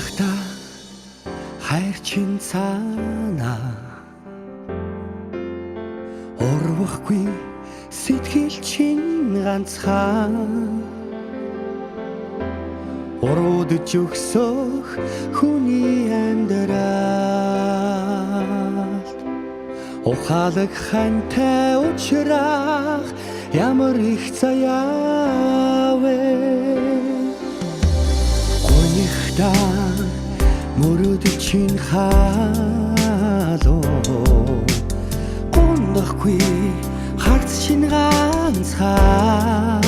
Унахта хайр чин цаанаа урвахгүй сэтгэл чин ганцхан уруудж өгсөх хүний амьдралд ухаалаг хантай учрах ямар их заяа вэ гонихта мөрөд чин хаалуу гондохгүй харц чин ганцхан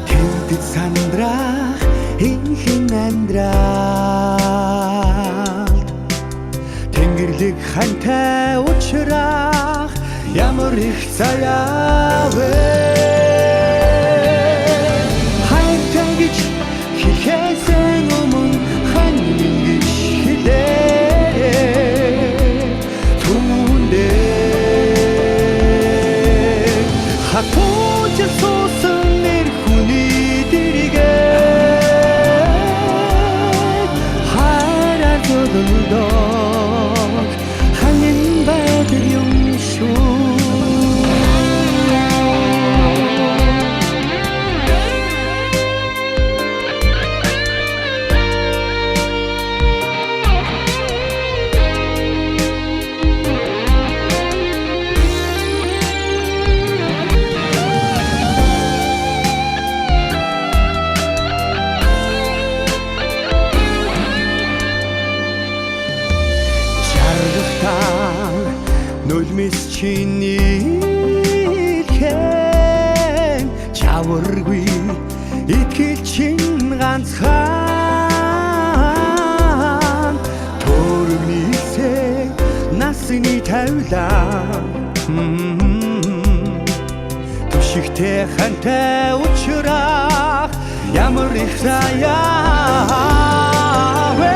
тэвдэд сандрах инхэн амьдралд тэнгэрлэг хантай учрах ямар их заяа вэ хайртай гэж хэлэхээс өмнө хань гэж хэлээ түндээ хатууч суусан нэр хүний дэргээд хайраар төлөвлөдөг ханин байдаг юм шүү нулимс чиний хэн чаваргүй итгэл чин ганцхан төрөгнийсээ насны тавилаа түшигтэй хантай учрах ямар их заяа вэ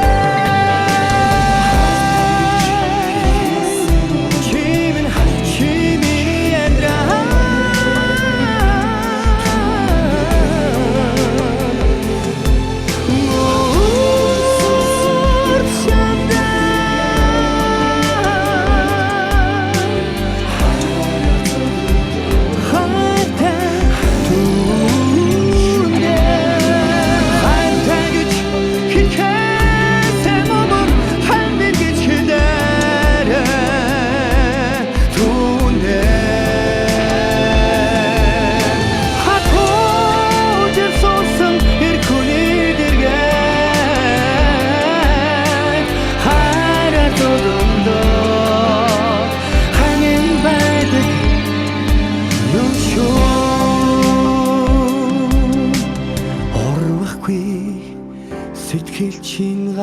сэтгэл чин